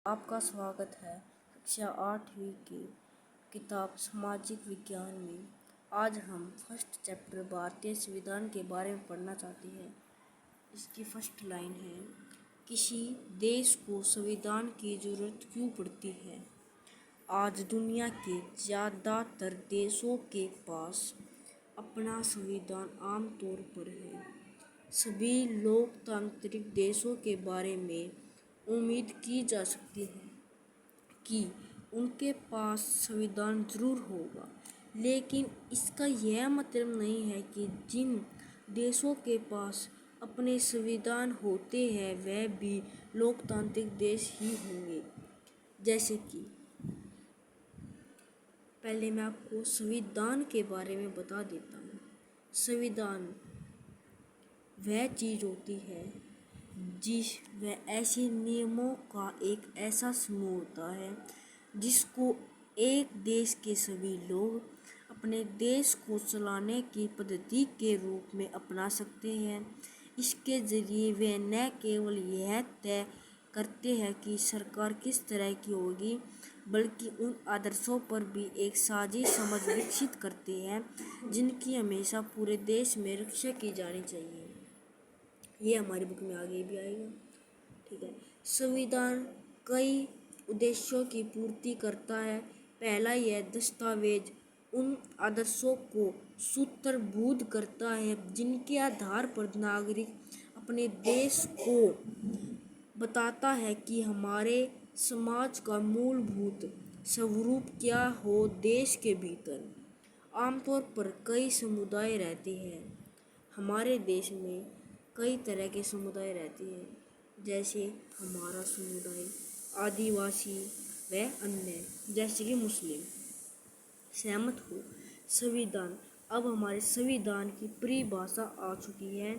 आपका स्वागत है कक्षा 8वीं की किताब सामाजिक विज्ञान में। आज हम फर्स्ट चैप्टर भारतीय संविधान के बारे में पढ़ना चाहते हैं। इसकी फर्स्ट लाइन है, किसी देश को संविधान की जरूरत क्यों पड़ती है? आज दुनिया के ज़्यादातर देशों के पास अपना संविधान आमतौर पर है। सभी लोकतांत्रिक देशों के बारे में उम्मीद की जा सकती है कि उनके पास संविधान जरूर होगा, लेकिन इसका यह मतलब नहीं है कि जिन देशों के पास अपने संविधान होते हैं वह भी लोकतांत्रिक देश ही होंगे। जैसे कि पहले मैं आपको संविधान के बारे में बता देता हूँ। संविधान वह चीज़ होती है वह ऐसे नियमों का एक ऐसा समूह होता है जिसको एक देश के सभी लोग अपने देश को चलाने की पद्धति के रूप में अपना सकते हैं। इसके ज़रिए वे न केवल यह तय करते हैं कि सरकार किस तरह की होगी, बल्कि उन आदर्शों पर भी एक साझी समझ विकसित करते हैं जिनकी हमेशा पूरे देश में रक्षा की जानी चाहिए। ये हमारी बुक में आगे भी आएगा। ठीक है। संविधान कई उद्देश्यों की पूर्ति करता है। पहला, यह दस्तावेज उन आदर्शों को सूत्रबद्ध करता है जिनके आधार पर नागरिक अपने देश को बताता है कि हमारे समाज का मूलभूत स्वरूप क्या हो। देश के भीतर आमतौर पर कई समुदाय रहते हैं। हमारे देश में कई तरह के समुदाय रहते हैं, जैसे हमारा समुदाय, आदिवासी व अन्य, जैसे कि मुस्लिम। सहमत हो? संविधान। अब हमारे संविधान की परिभाषा आ चुकी है।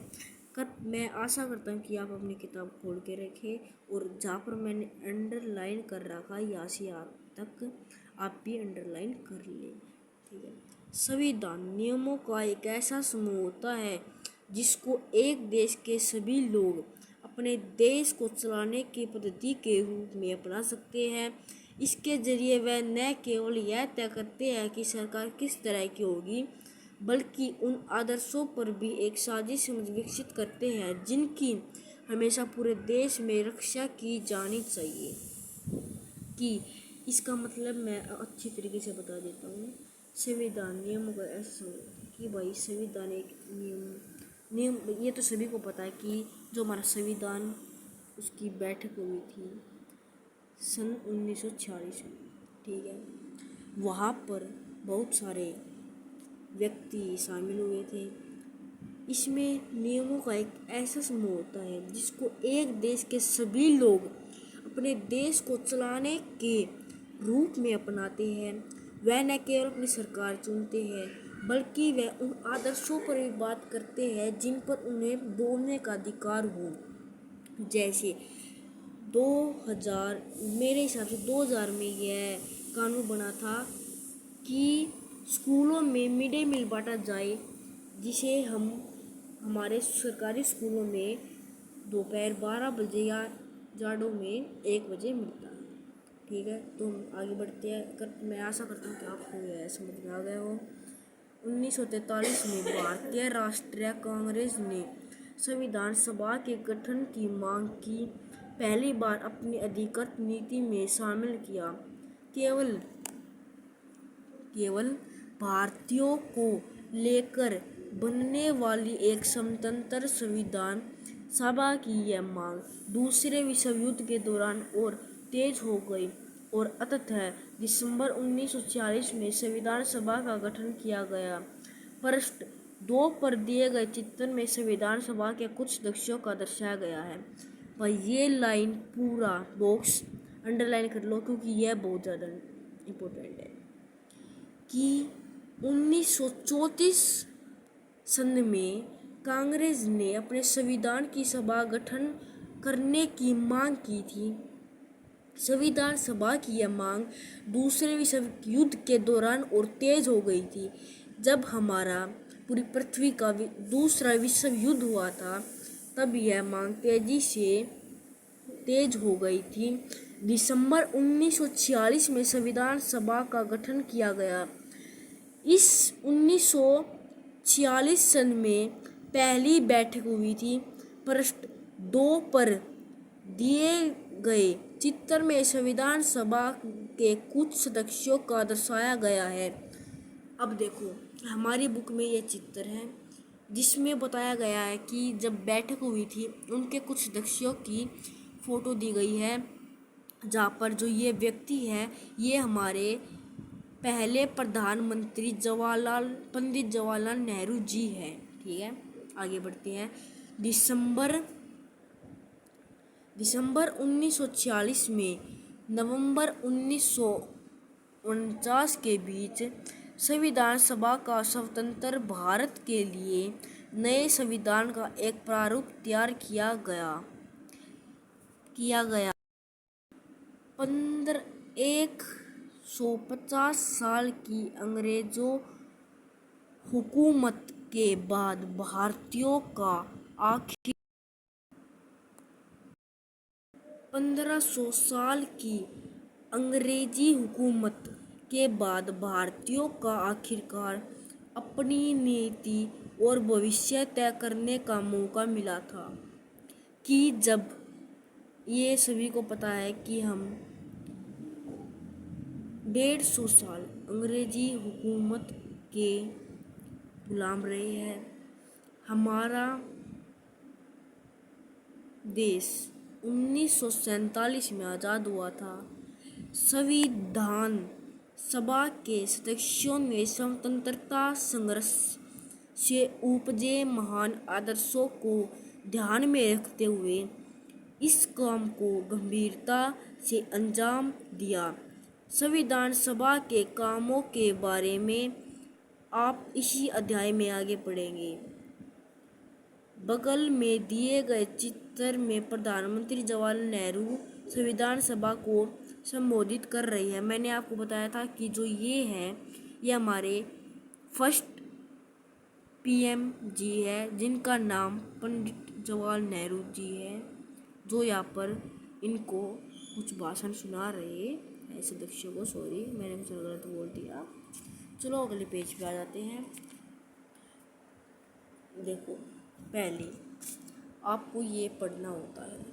मैं आशा करता हूँ कि आप अपनी किताब खोल के रखें और जहाँ पर मैंने अंडरलाइन कर रखा यहाँ से यहाँ तक आप भी अंडरलाइन कर लें। ठीक है। संविधान नियमों का एक ऐसा समूह होता है जिसको एक देश के सभी लोग अपने देश को चलाने की पद्धति के रूप में अपना सकते हैं। इसके जरिए वह न केवल यह तय करते हैं कि सरकार किस तरह की होगी, बल्कि उन आदर्शों पर भी एक साझी समझ विकसित करते हैं जिनकी हमेशा पूरे देश में रक्षा की जानी चाहिए। कि इसका मतलब मैं अच्छी तरीके से बता देता हूँ। संविधान नियमों का ऐसा कि भाई संविधान एक नियम ये तो सभी को पता है कि जो हमारा संविधान उसकी बैठक हुई थी सन 1946 में। ठीक है। वहाँ पर बहुत सारे व्यक्ति शामिल हुए थे। इसमें नियमों का एक ऐसा समूह होता है जिसको एक देश के सभी लोग अपने देश को चलाने के रूप में अपनाते हैं। वह न केवल अपनी सरकार चुनते हैं, बल्कि वह उन आदर्शों पर भी बात करते हैं जिन पर उन्हें बोलने का अधिकार हो। जैसे 2000 मेरे हिसाब से 2000 में यह कानून बना था कि स्कूलों में मिड डे मील बांटा जाए, जिसे हम हमारे सरकारी स्कूलों में दोपहर 12 बजे या जाड़ों में 1 बजे मिलता है। ठीक है। तो हम आगे बढ़ते हैं। मैं आशा करता हूँ कि आपको यह समझ में आ गया हो। 1943 में भारतीय राष्ट्रीय कांग्रेस ने संविधान सभा के गठन की मांग की पहली बार अपनी अधिकृत नीति में शामिल किया। केवल भारतीयों को लेकर बनने वाली एक स्वतंत्र संविधान सभा की यह मांग दूसरे विश्व युद्ध के दौरान और तेज हो गई और अंततः दिसंबर 1946 में संविधान सभा का गठन किया गया। पृष्ठ 2 पर दिए गए चित्र में संविधान सभा के कुछ लक्ष्यों का दर्शाया गया है। भाई ये लाइन पूरा बॉक्स अंडरलाइन कर लो क्योंकि यह बहुत ज़्यादा इम्पोर्टेंट है। कि 1934 सन में कांग्रेस ने अपने संविधान की सभा गठन करने की मांग की थी। संविधान सभा की यह मांग दूसरे विश्व युद्ध के दौरान और तेज हो गई थी। जब हमारा पूरी पृथ्वी का दूसरा विश्व युद्ध हुआ था, तब यह मांग तेजी से तेज हो गई थी। दिसंबर 1946 में संविधान सभा का गठन किया गया। इस 1946 सन में पहली बैठक हुई थी। पृष्ठ 2 पर दिए गए चित्र में संविधान सभा के कुछ सदस्यों का दर्शाया गया है। अब देखो, हमारी बुक में ये चित्र है जिसमें बताया गया है कि जब बैठक हुई थी उनके कुछ सदस्यों की फ़ोटो दी गई है, जहाँ पर जो ये व्यक्ति है ये हमारे पहले प्रधानमंत्री पंडित जवाहरलाल नेहरू जी हैं। ठीक है, आगे बढ़ते हैं। दिसंबर 1946 में नवंबर 1949 के बीच संविधान सभा का स्वतंत्र भारत के लिए नए संविधान का एक प्रारूप तैयार किया गया। 150 साल की अंग्रेजों हुकूमत के बाद भारतीयों का आखिर 1500 साल की अंग्रेजी हुकूमत के बाद भारतीयों का आखिरकार अपनी नीति और भविष्य तय करने का मौका मिला था। कि जब ये सभी को पता है कि हम 150 साल अंग्रेजी हुकूमत के गुलाम रहे हैं, हमारा देश 1947 में आज़ाद हुआ था। संविधान सभा के सदस्यों ने स्वतंत्रता संघर्ष से उपजे महान आदर्शों को ध्यान में रखते हुए इस काम को गंभीरता से अंजाम दिया। संविधान सभा के कामों के बारे में आप इसी अध्याय में आगे पढ़ेंगे। बगल में दिए गए चित्र में प्रधानमंत्री जवाहरलाल नेहरू संविधान सभा को संबोधित कर रही है। मैंने आपको बताया था कि जो ये है ये हमारे फर्स्ट पीएम जी है, जिनका नाम पंडित जवाहरलाल नेहरू जी है, जो यहाँ पर इनको कुछ भाषण सुना रहे हैं सदस्यों को। सॉरी, मैंने कुछ गलत बोल दिया। चलो अगले पेज पे आ जाते हैं। देखो, पहले आपको ये पढ़ना होता है।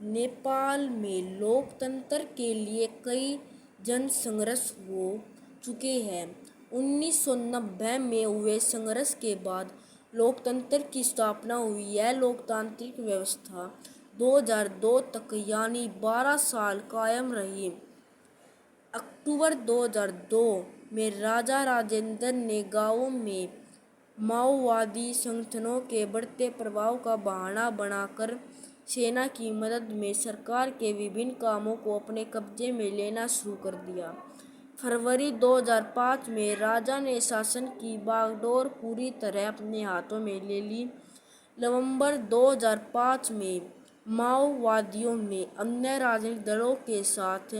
नेपाल में लोकतंत्र के लिए कई जन संघर्ष हो चुके हैं। 1990 में हुए संघर्ष के बाद लोकतंत्र की स्थापना हुई। यह लोकतांत्रिक व्यवस्था 2002 तक यानी 12 साल कायम रही। अक्टूबर 2002 में राजा राजेंद्र ने गांवों में माओवादी संगठनों के बढ़ते प्रभाव का बहाना बनाकर सेना की मदद में सरकार के विभिन्न कामों को अपने कब्जे में लेना शुरू कर दिया। फरवरी 2005 में राजा ने शासन की बागडोर पूरी तरह अपने हाथों में ले ली। नवंबर 2005 में माओवादियों ने अन्य राजनीतिक दलों के साथ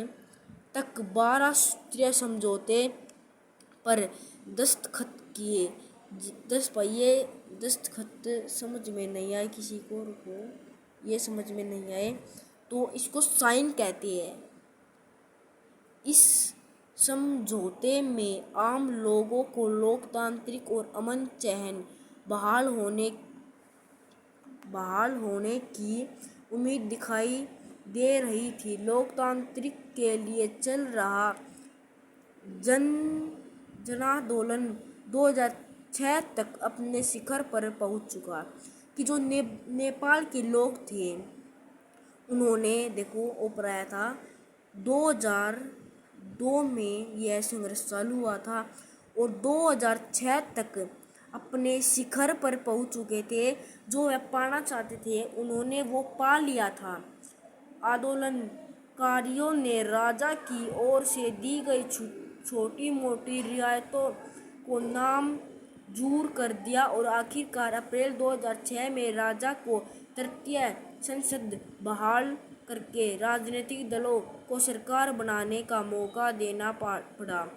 तक 12 सूत्रीय समझौते पर दस्तखत किए। दस्तखत समझ में नहीं आए किसी को, रुको, ये समझ में नहीं आए तो इसको साइन कहते हैं। इस समझौते में आम लोगों को लोकतांत्रिक और अमन चैन बहाल होने की उम्मीद दिखाई दे रही थी। लोकतांत्रिक के लिए चल रहा जनांदोलन 2006 तक अपने शिखर पर पहुंच चुका। कि जो नेपाल के लोग थे उन्होंने देखो ऊपर आया था 2002 में यह संघर्ष चालू हुआ था और 2006 तक अपने शिखर पर पहुंच चुके थे। जो वह पाना चाहते थे उन्होंने वो पा लिया था। आंदोलनकारियों ने राजा की ओर से दी गई छोटी मोटी रियायतों को नामंजूर कर दिया और आखिरकार अप्रैल 2006 में राजा को तृतीय संसद बहाल करके राजनीतिक दलों को सरकार बनाने का मौका देना पड़ा।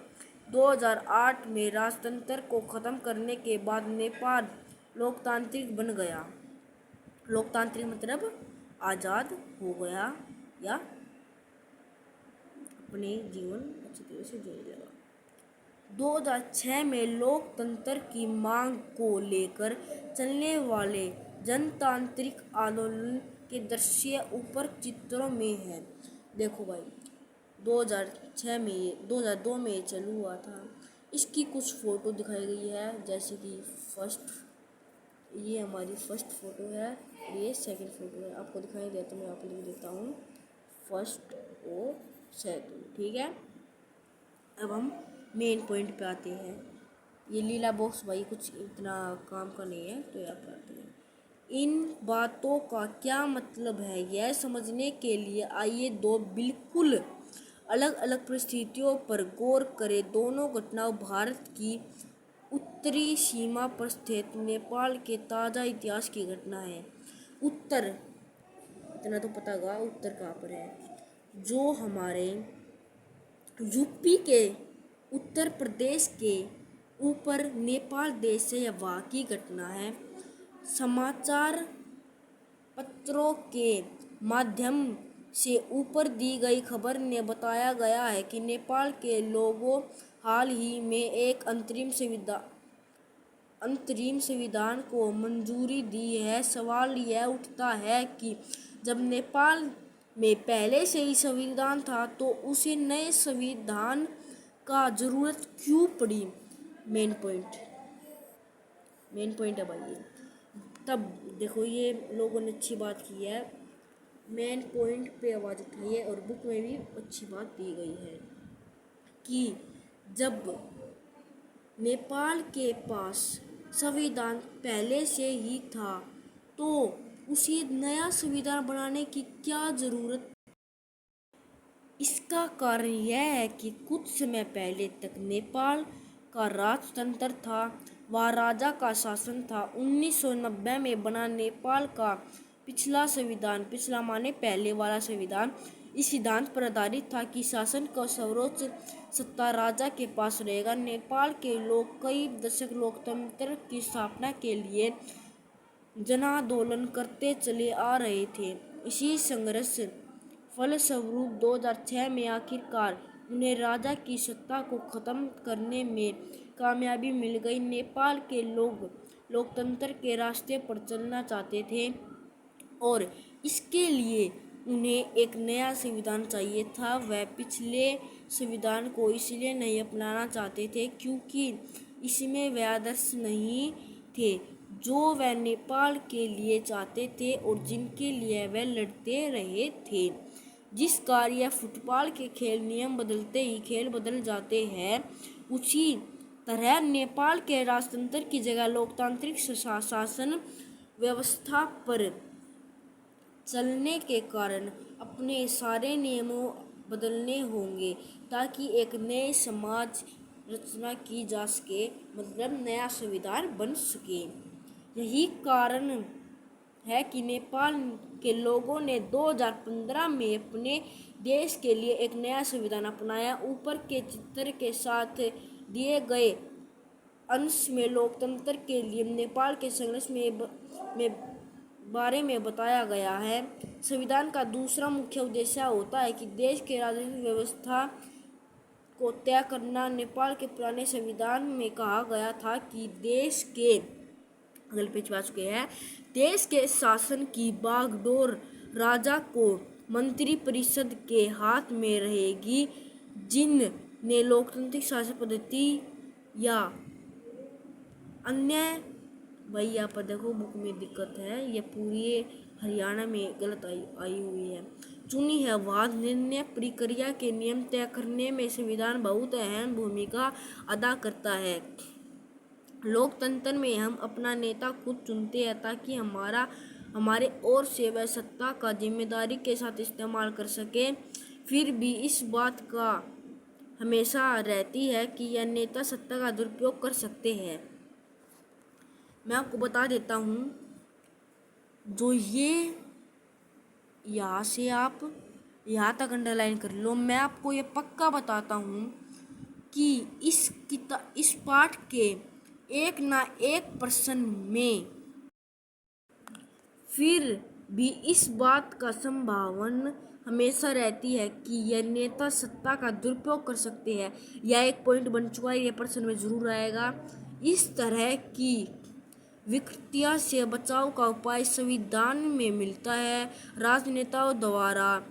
2008 में राजतंत्र को ख़त्म करने के बाद नेपाल लोकतांत्रिक बन गया। लोकतांत्रिक मतलब आज़ाद हो गया या अपने जीवन अच्छी तरह से जीने लगा। 2006 में लोकतंत्र की मांग को लेकर चलने वाले जनतांत्रिक आंदोलन के दृश्य ऊपर चित्रों में है। देखो भाई, 2002 में ये चालू हुआ था। इसकी कुछ फ़ोटो दिखाई गई है, जैसे कि ये हमारी फर्स्ट फ़ोटो है, ये सेकंड फ़ोटो है। आपको दिखाई दे तो मैं आपको लिख देता हूँ फर्स्ट और सेकंड, ठीक है। अब हम मेन पॉइंट पे आते हैं। ये लीला बॉक्स भाई कुछ इतना काम का नहीं है, तो यहाँ पे आते हैं। इन बातों का क्या मतलब है, यह समझने के लिए आइए दो बिल्कुल अलग अलग परिस्थितियों पर गौर करें। दोनों घटनाएं भारत की उत्तरी सीमा पर स्थित नेपाल के ताज़ा इतिहास की घटना है। उत्तर, इतना तो पता होगा उत्तर कहाँ पर है, जो हमारे यूपी के उत्तर प्रदेश के ऊपर नेपाल देश से यह वहाँ की घटना है। समाचार पत्रों के माध्यम से ऊपर दी गई खबर में बताया गया है कि नेपाल के लोगों हाल ही में एक अंतरिम संविधान को मंजूरी दी है। सवाल यह उठता है कि जब नेपाल में पहले से ही संविधान था तो उसे नए संविधान का जरूरत क्यों पड़ी। मेन पॉइंट है भाई ये। तब देखो, ये लोगों ने अच्छी बात की है, मेन पॉइंट पे आवाज़ उठाई है, और बुक में भी अच्छी बात दी गई है कि जब नेपाल के पास संविधान पहले से ही था तो उसे नया संविधान बनाने की क्या ज़रूरत। इसका कारण यह है कि कुछ समय पहले तक नेपाल का राजतंत्र था, वह राजा का शासन था। 1990 में बना नेपाल का पिछला संविधान, पिछला माने पहले वाला संविधान, इस सिद्धांत पर आधारित था कि शासन का सर्वोच्च सत्ता राजा के पास रहेगा। नेपाल के लोग कई दशक लोकतंत्र की स्थापना के लिए जनांदोलन करते चले आ रहे थे। इसी संघर्ष फलस्वरूप 2006 में आखिरकार उन्हें राजा की सत्ता को खत्म करने में कामयाबी मिल गई। नेपाल के लोग लोकतंत्र के रास्ते पर चलना चाहते थे और इसके लिए उन्हें एक नया संविधान चाहिए था। वह पिछले संविधान को इसलिए नहीं अपनाना चाहते थे क्योंकि इसमें वे आदर्श नहीं थे जो वह नेपाल के लिए चाहते थे और जिनके लिए वे लड़ते रहे थे। जिस कार्य फुटबॉल के खेल नियम बदलते ही खेल बदल जाते हैं, उसी तरह नेपाल के राजतंत्र की जगह लोकतांत्रिक शासन व्यवस्था पर चलने के कारण अपने सारे नियमों बदलने होंगे ताकि एक नए समाज रचना की जा सके, मतलब नया संविधान बन सके। यही कारण है कि नेपाल के लोगों ने 2015 में अपने देश के लिए एक नया संविधान अपनाया। ऊपर के चित्र के साथ दिए गए अंश में लोकतंत्र के लिए नेपाल के संघर्ष में बारे में बताया गया है। संविधान का दूसरा मुख्य उद्देश्य होता है कि देश के राजनीतिक व्यवस्था को तय करना। नेपाल के पुराने संविधान में कहा गया था कि देश के देश के शासन की बागडोर राजा को मंत्रिपरिषद के हाथ में रहेगी, जिनने लोकतांत्रिक शासन पद्धति या अन्य, भाई यहाँ पर देखो बुक में दिक्कत है, यह पूरी हरियाणा में गलत आई हुई है, चुनी है। वाद निर्णय प्रक्रिया के नियम तय करने में संविधान बहुत अहम भूमिका अदा करता है। लोकतंत्र में हम अपना नेता खुद चुनते हैं ताकि हमारे ओर से वह सत्ता का जिम्मेदारी के साथ इस्तेमाल कर सके। फिर भी इस बात का हमेशा रहती है कि यह नेता सत्ता का दुरुपयोग कर सकते हैं। मैं आपको बता देता हूँ, जो ये यहाँ से आप यहाँ तक अंडरलाइन कर लो, मैं आपको ये पक्का बताता हूँ कि इस पाठ के एक ना एक प्रश्न में फिर भी इस बात का संभावना हमेशा रहती है कि यह नेता सत्ता का दुरुपयोग कर सकते हैं। यह एक पॉइंट बन चुका है, यह प्रश्न में जरूर आएगा। इस तरह की विकृतियों से बचाव का उपाय संविधान में मिलता है। राजनेताओं द्वारा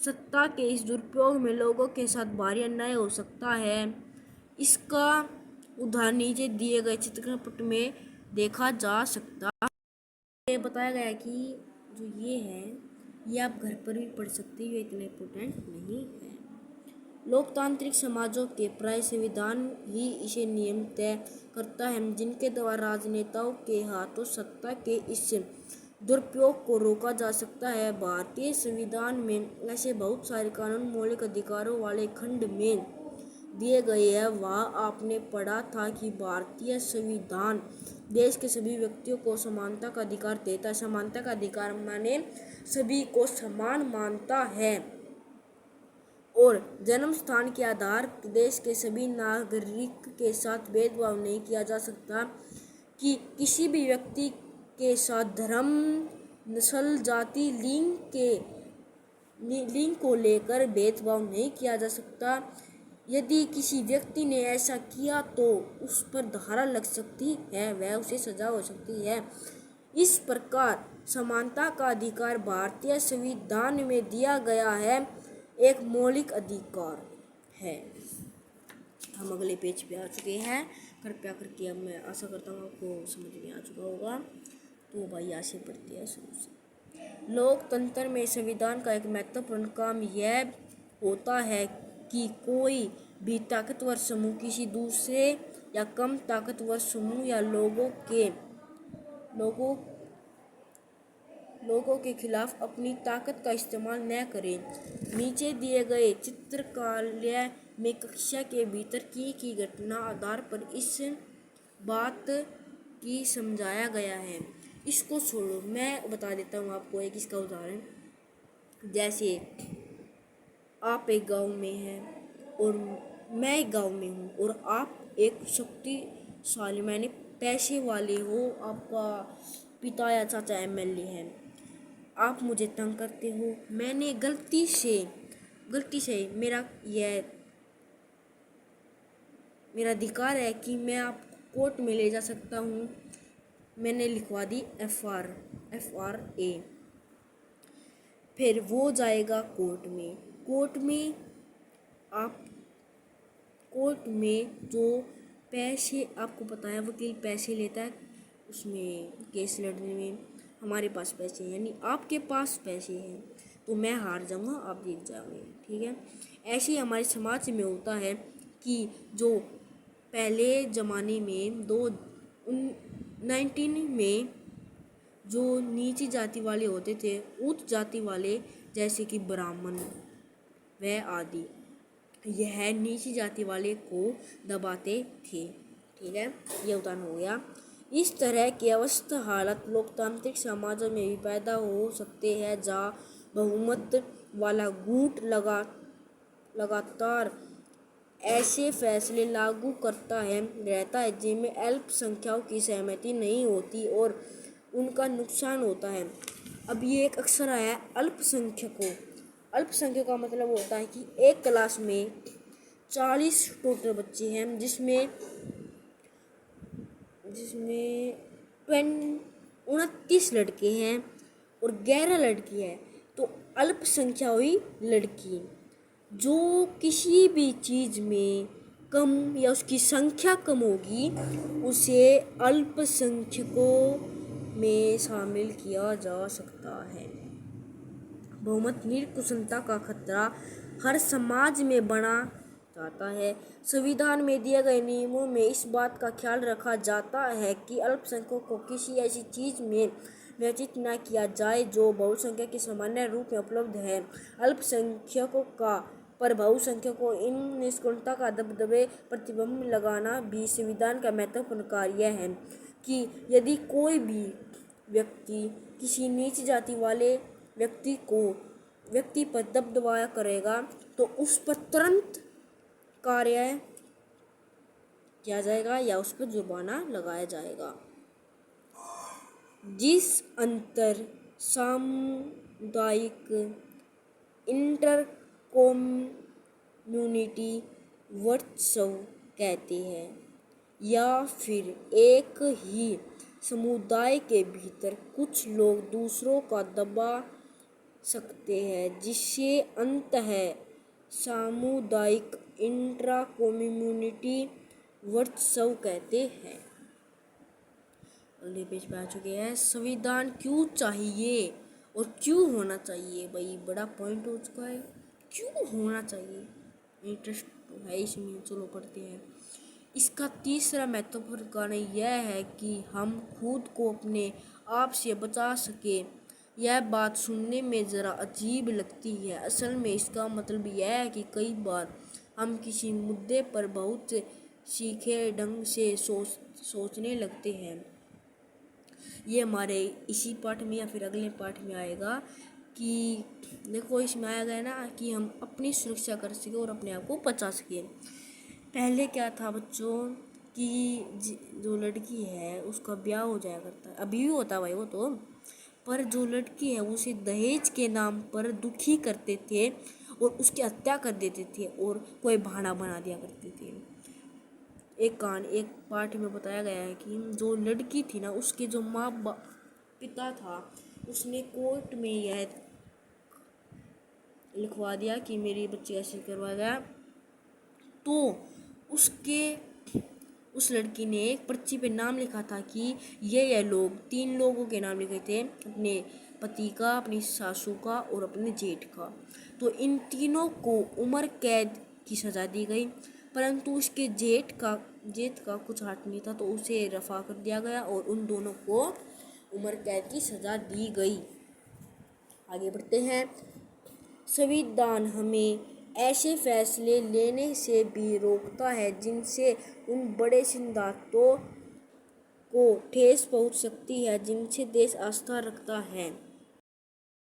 सत्ता के इस दुरुपयोग में लोगों के साथ भारी अन्याय हो सकता है। इसका उदाहरण नीचे दिए गए चित्रपट में देखा जा सकता है। ये बताया गया है कि जो ये है ये आप घर पर भी पढ़ सकते हो, ये इतना इम्पोर्टेंट नहीं है। लोकतांत्रिक समाजों के प्राय संविधान ही इसे नियम तय करता है जिनके द्वारा राजनेताओं के हाथों सत्ता के इस दुरुपयोग को रोका जा सकता है। भारतीय संविधान में ऐसे बहुत सारे कानून मौलिक अधिकारों वाले खंड में दिए गए हैं। वह आपने पढ़ा था कि भारतीय संविधान देश के सभी व्यक्तियों को समानता का अधिकार देता है। समानता का अधिकार माने सभी को समान मानता है और जन्म स्थान के आधार देश के सभी नागरिक के साथ भेदभाव नहीं किया जा सकता कि किसी भी व्यक्ति के साथ धर्म, नस्ल, जाति, लिंग को लेकर भेदभाव नहीं किया जा सकता। यदि किसी व्यक्ति ने ऐसा किया तो उस पर धारा लग सकती है, वह उसे सजा हो सकती है। इस प्रकार समानता का अधिकार भारतीय संविधान में दिया गया है, एक मौलिक अधिकार है। हम अगले पेज पे आ चुके हैं। कृपया करके अब मैं आशा करता हूँ आपको समझ में आ चुका होगा। तो भाई आशा पढ़ते हैं शुरू से। लोकतंत्र में संविधान का एक महत्वपूर्ण काम यह होता है कि कोई भी ताकतवर समूह किसी दूसरे या कम ताकतवर समूह या लोगों के खिलाफ अपनी ताकत का इस्तेमाल न करें। नीचे दिए गए चित्रकार्य में कक्षा के भीतर की घटना आधार पर इस बात की समझाया गया है। इसको छोड़ो, मैं बता देता हूँ आपको एक इसका उदाहरण। जैसे आप एक गांव में हैं और मैं एक गांव में हूँ और आप एक शक्तिशाली मैंने पैसे वाले हो, आपका पिता या चाचा एमएलए हैं। आप मुझे तंग करते हो, मैंने गलती से मेरा अधिकार है कि मैं आपको कोर्ट में ले जा सकता हूँ। मैंने लिखवा दी FRA। फिर वो जाएगा कोर्ट में जो पैसे आपको पता है वकील पैसे लेता है उसमें केस लड़ने में। हमारे पास पैसे हैं, यानी आपके पास पैसे हैं तो मैं हार जाऊंगा, आप जीत जाओगे, ठीक है। ऐसे ही हमारे समाज में होता है कि जो पहले ज़माने में 19 में जो नीची जाति वाले होते थे, उच्च जाति वाले जैसे कि ब्राह्मण व आदि, यह नीची जाति वाले को दबाते थे, ठीक है। यह उदाहरण हो गया। इस तरह की अवस्था हालत लोकतांत्रिक समाजों में भी पैदा हो सकते हैं जहाँ बहुमत वाला गुट लगातार ऐसे फैसले लागू करता रहता है जिनमें अल्पसंख्यकों की सहमति नहीं होती और उनका नुकसान होता है। अब ये एक अक्सर आया अल्पसंख्यकों का मतलब होता है कि एक क्लास में 40 टोटल बच्चे हैं जिसमें 29 लड़के हैं और 11 लड़की है, तो अल्पसंख्या हुई लड़की। जो किसी भी चीज़ में कम या उसकी संख्या कम होगी उसे अल्पसंख्यकों में शामिल किया जा सकता है। बहुमत निरंकुशता का खतरा हर समाज में बना जाता है। संविधान में दिए गए नियमों में इस बात का ख्याल रखा जाता है कि अल्पसंख्यकों को किसी ऐसी चीज़ में व्यतीत न किया जाए जो बहुसंख्यक के सामान्य रूप में उपलब्ध है। अल्पसंख्यकों पर बहुसंख्यकों इन निष्ठुरता का दबदबे प्रतिबंध लगाना भी संविधान का महत्वपूर्ण कार्य है कि यदि कोई भी व्यक्ति किसी नीच जाति वाले व्यक्ति पर दबदबा करेगा तो उस पर तुरंत कार्य किया जाएगा या उस पर जुर्माना लगाया जाएगा। जिस अंतर सामुदायिक इंटर कम्युनिटी वर्चस्व कहते हैं, या फिर एक ही समुदाय के भीतर कुछ लोग दूसरों का दबा सकते हैं, जिससे अंततः सामुदायिक इंट्रा कम्युनिटी वर्चस्व कहते हैं। अगले पेज पे आ चुके हैं, संविधान क्यों चाहिए और क्यों होना चाहिए। भाई बड़ा पॉइंट हो चुका है, क्यों होना चाहिए, इंटरेस्ट है इसमें, चलो पढ़ते हैं। इसका तीसरा महत्वपूर्ण कारण यह है कि हम खुद को अपने आप से बचा सके। यह बात सुनने में ज़रा अजीब लगती है, असल में इसका मतलब यह है कि कई बार हम किसी मुद्दे पर बहुत सीखे ढंग से सोचने लगते हैं। ये हमारे इसी पाठ में या फिर अगले पाठ में आएगा कि देखो इसमें आया गया ना कि हम अपनी सुरक्षा कर सकें और अपने आप को बचा सकें। पहले क्या था बच्चों कि जो लड़की है उसका ब्याह हो जाया करता है, अभी भी होता भाई वो तो, पर जो लड़की है उसे दहेज के नाम पर दुखी करते थे और उसकी हत्या कर देते थे और कोई बहाना बना दिया करते थे। एक पाठ में बताया गया है कि जो लड़की थी ना, उसके जो पिता था, उसने कोर्ट में यह लिखवा दिया कि मेरी बच्ची ऐसे करवा गया, तो उस लड़की ने एक पर्ची पे नाम लिखा था कि ये लोग 3 लोगों के नाम लिखे थे, अपने पति का, अपनी सासू का और अपने जेठ का। तो इन तीनों को उम्र कैद की सज़ा दी गई, परंतु उसके जेठ का कुछ हाथ नहीं था, तो उसे रफ़ा कर दिया गया और उन दोनों को उम्र कैद की सज़ा दी गई। आगे बढ़ते हैं। संविधान हमें ऐसे फैसले लेने से भी रोकता है जिनसे उन बड़े सिद्धांतों को ठेस पहुंच सकती है जिनसे देश आस्था रखता है।